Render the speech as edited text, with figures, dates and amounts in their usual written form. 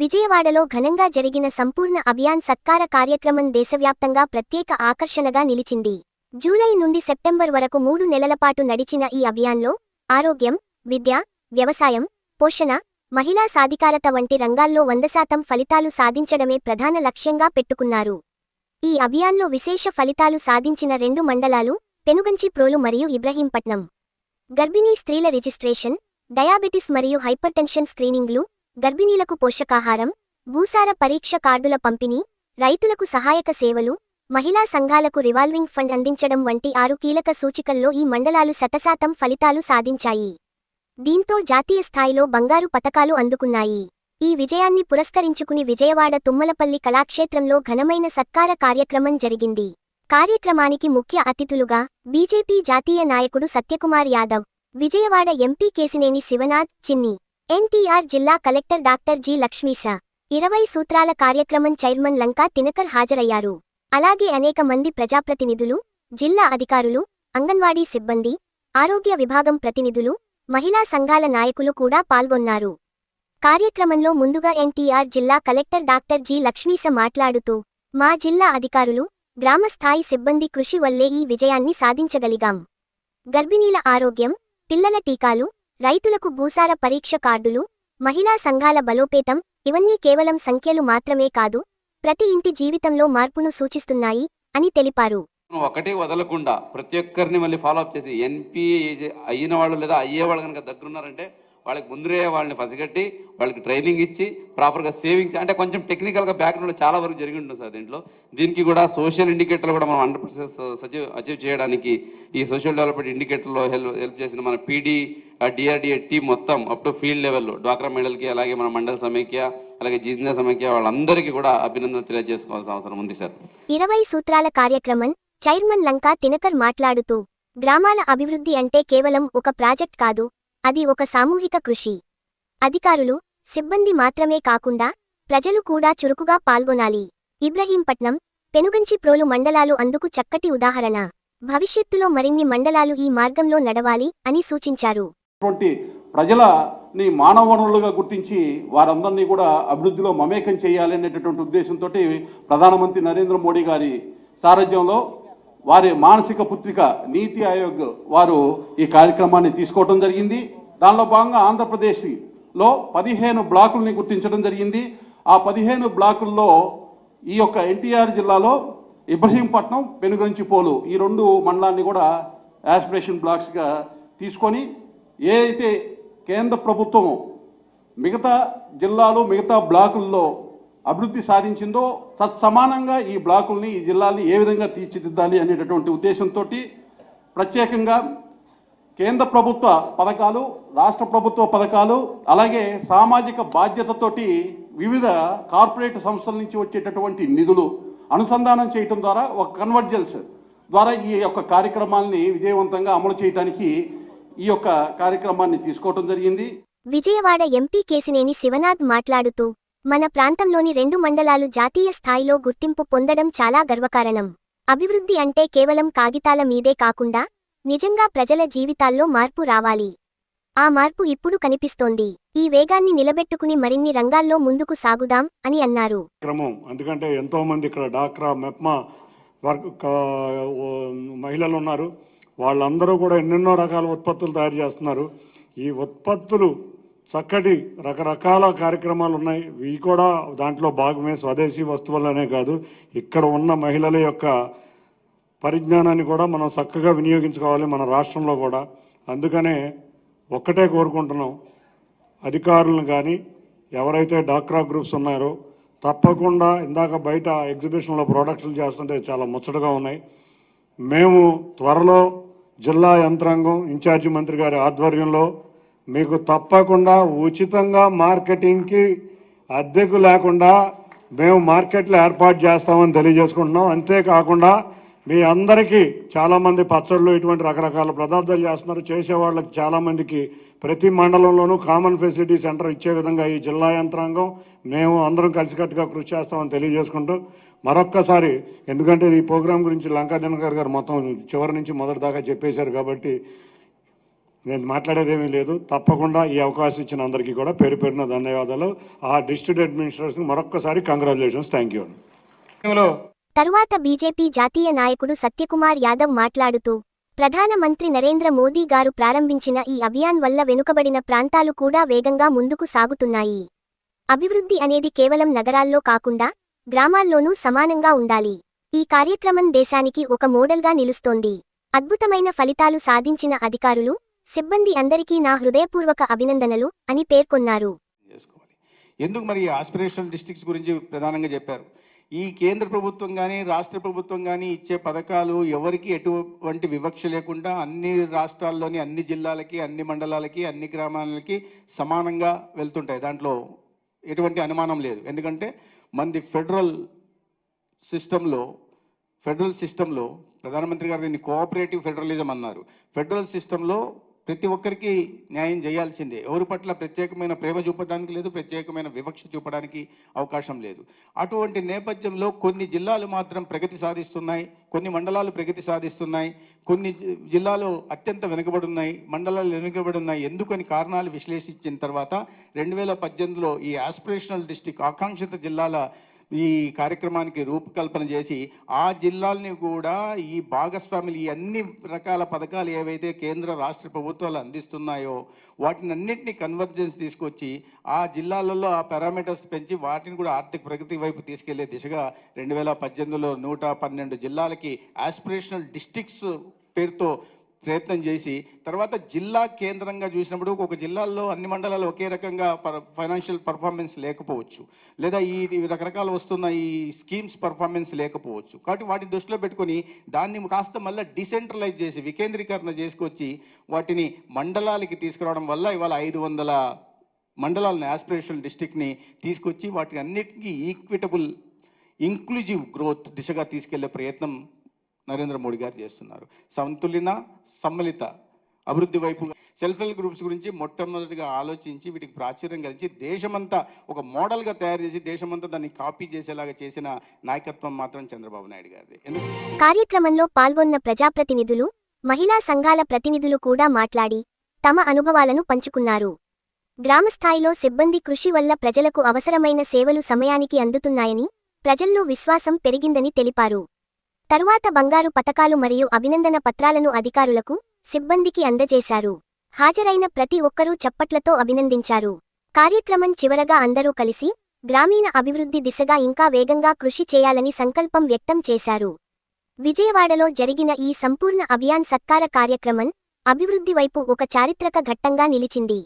విజయవాడలో ఘనంగా జరిగిన సంపూర్ణ అభియాన్ సత్కార కార్యక్రమం దేశవ్యాప్తంగా ప్రత్యేక ఆకర్షణగా నిలిచింది. జూలై నుండి సెప్టెంబర్ వరకు 3 నెలలపాటు నడిచిన ఈ అభియాన్లో ఆరోగ్యం, విద్య, వ్యవసాయం, పోషణ, మహిళా సాధికారత వంటి రంగాల్లో 100% ఫలితాలు సాధించడమే ప్రధాన లక్ష్యంగా పెట్టుకున్నారు. ఈ అభియాన్లో విశేష ఫలితాలు సాధించిన 2 మండలాలు పెనుగంచిప్రోలు మరియు ఇబ్రహీంపట్నం. గర్భిణీ స్త్రీల రిజిస్ట్రేషన్, డయాబెటిస్ మరియు హైపర్టెన్షన్ స్క్రీనింగ్లు, గర్భిణీలకు పోషకాహారం, భూసార పరీక్ష కార్డుల పంపిణీ, రైతులకు సహాయక సేవలు, మహిళా సంఘాలకు రివాల్వింగ్ ఫండ్ అందించడం వంటి 6 కీలక సూచికల్లో ఈ మండలాలు 100% ఫలితాలు సాధించాయి. దీంతో జాతీయ స్థాయిలో బంగారు పతకాలు అందుకున్నాయి. ఈ విజయాన్ని పురస్కరించుకుని విజయవాడ తుమ్మలపల్లి కళాక్షేత్రంలో ఘనమైన సత్కార కార్యక్రమం జరిగింది. కార్యక్రమానికి ముఖ్య అతిథులుగా బీజేపీ జాతీయ నాయకుడు సత్యకుమార్ యాదవ్, విజయవాడ ఎంపీ కేశినేని శివనాథ్, చిన్ని ఎన్టీఆర్ జిల్లా కలెక్టర్ డాక్టర్ జి. లక్ష్మీశ, 20 సూత్రాల కార్యక్రమం చైర్మన్ లంకా తినకర్ హాజరయ్యారు. అలాగే అనేక మంది ప్రజాప్రతినిధులు, జిల్లా అధికారులు, అంగన్వాడీ సిబ్బంది, ఆరోగ్య విభాగం ప్రతినిధులు, మహిళా సంఘాల నాయకులు కూడా పాల్గొన్నారు. కార్యక్రమంలో ముందుగా ఎన్టీఆర్ జిల్లా కలెక్టర్ డాక్టర్ జి. లక్ష్మీశ మాట్లాడుతూ, మా జిల్లా అధికారులు, గ్రామస్థాయి సిబ్బంది కృషి వల్లే ఈ విజయాన్ని సాధించగలిగాం. గర్భిణీల ఆరోగ్యం, పిల్లల టీకాలు, రైతులకు భూసార పరీక్ష కార్డులు, మహిళా సంఘాల బలోపేతం ఇవన్నీ కేవలం సంఖ్యలు మాత్రమే కాదు, ప్రతి ఇంటి జీవితంలో మార్పును సూచిస్తున్నాయి అని తెలిపారు. ఒకటి వదలకుండా ప్రతి ఒక్కరిని మళ్ళీ ఫాలో అప్ చేసి ఎన్పీ అయిన వాళ్ళు లేదా అయ్యే వాళ్ళు కనుక దగ్గరున్నారంటే వాళ్ళకి ముందరే వాళ్ళని పసిగట్టి వాళ్ళకి ట్రైనింగ్ ఇచ్చి ప్రాపర్గా సేవింగ్స్ అంటే కొంచెం టెక్నికల్గా బ్యాక్గ్రౌండ్ చాలా వరకు జరిగి ఉంటుంది సార్. దీనికి కూడా సోషల్ ఇండికేటర్లు కూడా మనం 100% అచీవ్ చేయడానికి ఈ సోషల్ డెవలప్మెంట్ ఇండికేటర్లో హెల్ప్ చేసిన మన పీడీ డిఆర్డిఏ టీం మొత్తం అప్ టు ఫీల్డ్ లెవెల్లో డ్వాక్రా మహిళలకి అలాగే మన మండల సమైక్య అలాగే జిల్లా సమైక్య వాళ్ళందరికీ కూడా అభినందన తెలియజేసుకోవాల్సిన అవసరం ఉంది సార్. 20 సూత్రాల కార్యక్రమం చైర్మన్ లంకా తినకర్ మాట్లాడుతూ, గ్రామాల అభివృద్ధి అంటే కేవలం ఒక ప్రాజెక్ట్ కాదు, అది ఒక సామూహిక కృషి. అధికారులు, సిబ్బంది మాత్రమే కాకుండా ప్రజలు కూడా చురుకుగా పాల్గొనాలి. ఇబ్రహీంపట్నం, పెనుగంచిప్రోలు మండలాలు అందుకు చక్కటి ఉదాహరణ. భవిష్యత్తులో మరిన్ని మండలాలు ఈ మార్గంలో నడవాలి అని సూచించారు. ప్రజలని మానవ వనరులుగా గుర్తించి వారందరినీ కూడా అభివృద్ధిలో మమేకం చేయాలి అనేటటువంటి ఉద్దేశంతో ప్రధానమంత్రి నరేంద్ర మోడీ గారి సారథ్యంలో వారి మానసిక పుత్రిక నీతి ఆయోగ్ వారు ఈ కార్యక్రమాన్ని తీసుకోవడం జరిగింది. దానిలో భాగంగా ఆంధ్రప్రదేశ్లో 15 బ్లాకుల్ని గుర్తించడం జరిగింది. ఆ 15 బ్లాకుల్లో ఈ యొక్క ఎన్టీఆర్ జిల్లాలో ఇబ్రహీంపట్నం, పెనుగంచిప్రోలు ఈ 2 మండలాన్ని కూడా యాస్పిరేషన్ బ్లాక్స్గా తీసుకొని ఏ అయితే కేంద్ర ప్రభుత్వం మిగతా జిల్లాలు మిగతా బ్లాకుల్లో అభివృద్ధి సాధించిందో తత్సమానంగా ఈ బ్లాకుల్ని ఈ జిల్లాల్ని ఏ విధంగా తీర్చిదిద్దాలి అనేటటువంటి ఉద్దేశంతో ప్రత్యేకంగా కేంద్ర ప్రభుత్వ పథకాలు, రాష్ట్ర ప్రభుత్వ పథకాలు, అలాగే సామాజిక బాధ్యతతోటి వివిధ కార్పొరేట్ సంస్థల నుంచి వచ్చేటటువంటి నిధులు అనుసంధానం చేయటం ద్వారా ఒక కన్వర్జెన్స్ ద్వారా ఈ యొక్క కార్యక్రమాల్ని విజయవంతంగా అమలు చేయడానికి ఈ యొక్క కార్యక్రమాన్ని తీసుకోవడం జరిగింది. విజయవాడ ఎంపీ కేశినేని శివనాథ్ మాట్లాడుతూ, మన ప్రాంతంలోని 2 మండలాలు జాతీయ స్థాయిలో గుర్తింపు పొందడం చాలా గర్వకారణం. అభివృద్ధి అంటే కేవలం కాగితాల మీదే కాకుండా నిజంగా ప్రజల జీవితాల్లో మార్పు రావాలి. ఆ మార్పు ఇప్పుడు కనిపిస్తోంది. ఈ వేగాన్ని నిలబెట్టుకుని మరిన్ని రంగాల్లో ముందుకు సాగుదాం అని అన్నారు. ఎందుకంటే ఎంతో మంది ఇక్కడ డాక్రా మెప్మా మహిళలు ఉన్నారు. వాళ్ళందరూ కూడా ఎన్నెన్నో రకాల ఉత్పత్తులు తయారు చేస్తున్నారు. ఈ ఉత్పత్తులు చక్కటి రకరకాల కార్యక్రమాలు ఉన్నాయి. ఇవి కూడా దాంట్లో భాగమే. స్వదేశీ వస్తువులనే కాదు, ఇక్కడ ఉన్న మహిళల యొక్క పరిజ్ఞానాన్ని కూడా మనం చక్కగా వినియోగించుకోవాలి మన రాష్ట్రంలో కూడా. అందుకనే ఒక్కటే కోరుకుంటున్నాం, అధికారులను కానీ ఎవరైతే డాక్రా గ్రూప్స్ ఉన్నారో తప్పకుండా ఇందాక బయట ఎగ్జిబిషన్లో ప్రొడక్షన్లు చేస్తుంటే చాలా ముచ్చటగా ఉన్నాయి. మేము త్వరలో జిల్లా యంత్రాంగం ఇన్ఛార్జి మంత్రి గారి ఆధ్వర్యంలో మీకు తప్పకుండా ఉచితంగా మార్కెటింగ్కి అద్దెకు లేకుండా మేము మార్కెట్లు ఏర్పాటు చేస్తామని తెలియజేసుకుంటున్నాం. అంతేకాకుండా మీ అందరికీ చాలామంది పచ్చళ్ళు ఇటువంటి రకరకాల పదార్థాలు చేస్తున్నారు. చేసేవాళ్ళకి చాలామందికి ప్రతి మండలంలోనూ కామన్ ఫెసిలిటీ సెంటర్ ఇచ్చే విధంగా ఈ జిల్లా యంత్రాంగం మేము అందరం కలిసికట్టుగా కృషి చేస్తామని తెలియజేసుకుంటూ మరొక్కసారి, ఎందుకంటే ఈ ప్రోగ్రాం గురించి లంకా దినకర్ గారు మొత్తం చివరి నుంచి మొదటి దాకా చెప్పేశారు కాబట్టి నేను మాట్లాడేదేమీ లేదు. తప్పకుండా ఈ అవకాశం ఇచ్చిన అందరికీ కూడా పేరు పేరున ధన్యవాదాలు. ఆ డిస్ట్రిక్ట్ అడ్మినిస్ట్రేషన్ మరొక్కసారి కంగ్రాచులేషన్స్. Thank you. తరువాత బీజేపీ జాతీయ నాయకుడు సత్యకుమార్ యాదవ్ మాట్లాడుతూ, ప్రధానమంత్రి నరేంద్ర మోదీ గారు ప్రారంభించిన ఈ అభియాన్ వల్ల వెనుకబడిన ప్రాంతాలు కూడా వేగంగా ముందుకు సాగుతున్నాయి. అభివృద్ధి అనేది కేవలం నగరాల్లో కాకుండా గ్రామాల్లోనూ సమానంగా ఉండాలి. ఈ కార్యక్రమం దేశానికి ఒక మోడల్గా నిలుస్తోంది. అద్భుతమైన ఫలితాలు సాధించిన అధికారులు, సిబ్బంది అందరికీ నా హృదయపూర్వక అభినందనలు అని పేర్కొన్నారు. ఎందుకు మరి ఆస్పిరేషనల్ డిస్ట్రిక్ట్స్ గురించి ప్రధానంగా చెప్పారు. ఈ కేంద్ర ప్రభుత్వం కానీ రాష్ట్ర ప్రభుత్వం కానీ ఇచ్చే పథకాలు ఎవరికి ఎటువంటి వివక్ష లేకుండా అన్ని రాష్ట్రాల్లోని అన్ని జిల్లాలకి, అన్ని మండలాలకి, అన్ని గ్రామాలకి సమానంగా వెళ్తుంటాయి. దాంట్లో ఎటువంటి అనుమానం లేదు. ఎందుకంటే మనది ఫెడరల్ సిస్టంలో ప్రధానమంత్రి గారు దీన్ని కోఆపరేటివ్ ఫెడరలిజం అన్నారు. ఫెడరల్ సిస్టంలో ప్రతి ఒక్కరికి న్యాయం చేయాల్సిందే. ఎవరి పట్ల ప్రత్యేకమైన ప్రేమ చూపడానికి లేదు, ప్రత్యేకమైన వివక్ష చూపడానికి అవకాశం లేదు. అటువంటి నేపథ్యంలో కొన్ని జిల్లాలు మాత్రం ప్రగతి సాధిస్తున్నాయి, కొన్ని మండలాలు ప్రగతి సాధిస్తున్నాయి, కొన్ని జిల్లాలు అత్యంత వెనుకబడి ఉన్నాయి, మండలాలు వెనుకబడి ఉన్నాయి. ఎందుకని కారణాలు విశ్లేషించిన తర్వాత 2018లో ఈ ఆస్పిరేషనల్ డిస్ట్రిక్ట్ ఆకాంక్షిత జిల్లాల ఈ కార్యక్రమానికి రూపకల్పన చేసి ఆ జిల్లాలని కూడా ఈ భాగస్వాములు ఈ అన్ని రకాల పథకాలు ఏవైతే కేంద్ర రాష్ట్ర ప్రభుత్వాలు అందిస్తున్నాయో వాటిని అన్నింటినీ కన్వర్జెన్స్ తీసుకొచ్చి ఆ జిల్లాలలో ఆ పారామీటర్స్ పెంచి వాటిని కూడా ఆర్థిక ప్రగతి వైపు తీసుకెళ్లే దిశగా 2018లో 112 జిల్లాలకి ఆస్పిరేషనల్ డిస్ట్రిక్ట్స్ పేరుతో ప్రయత్నం చేసి తర్వాత జిల్లా కేంద్రంగా చూసినప్పుడు ఒక జిల్లాల్లో అన్ని మండలాలు ఒకే రకంగా ఫైనాన్షియల్ పర్ఫార్మెన్స్ లేకపోవచ్చు, లేదా ఈ రకరకాల వస్తున్న ఈ స్కీమ్స్ పర్ఫార్మెన్స్ లేకపోవచ్చు. కాబట్టి వాటిని దృష్టిలో పెట్టుకొని దాన్ని కాస్త మళ్ళీ డిసెంట్రలైజ్ చేసి వికేంద్రీకరణ చేసుకొచ్చి వాటిని మండలాలకి తీసుకురావడం వల్ల ఇవాళ 500 మండలాలను ఆస్పిరేషనల్ డిస్ట్రిక్ట్ని తీసుకొచ్చి వాటిని అన్నిటికీ ఈక్విటబుల్ ఇంక్లూజివ్ గ్రోత్ దిశగా తీసుకెళ్లే ప్రయత్నం నరేంద్ర మోడీ గారు చేస్తున్నారు. సంతులిత సమ్మిళిత అభివృద్ధి వైపు సెల్ఫ్ హెల్ప్ గ్రూప్స్ గురించి మొట్టమొదటిగా ఆలోచించి వీటికి ప్రాచుర్యం కలిసి దేశమంతా ఒక మోడల్గా తయారు చేసి దేశమంతా దాన్ని కాపీ చేసేలాగా చేసిన నాయకత్వం మాత్రం చంద్రబాబు నాయుడు గారిది. కార్యక్రమంలో పాల్గొన్న ప్రజాప్రతినిధులు, మహిళా సంఘాల ప్రతినిధులు కూడా మాట్లాడి తమ అనుభవాలను పంచుకున్నారు. గ్రామస్థాయిలో సిబ్బంది కృషి వల్ల ప్రజలకు అవసరమైన సేవలు సమయానికి అందుతున్నాయని, ప్రజల్లో విశ్వాసం పెరిగిందని తెలిపారు. తరువాత బంగారు పతకాలు మరియు అభినందన పత్రాలను అధికారులకు, సిబ్బందికి అందజేశారు. హాజరైన ప్రతి ఒక్కరూ చప్పట్లతో అభినందించారు. కార్యక్రమం చివరగా అందరూ కలిసి గ్రామీణ అభివృద్ధి దిశగా ఇంకా వేగంగా కృషి చేయాలని సంకల్పం వ్యక్తం చేశారు. విజయవాడలో జరిగిన ఈ సంపూర్ణ అభియాన్ సత్కార కార్యక్రమం అభివృద్ధి వైపు ఒక చారిత్రక ఘట్టంగా నిలిచింది.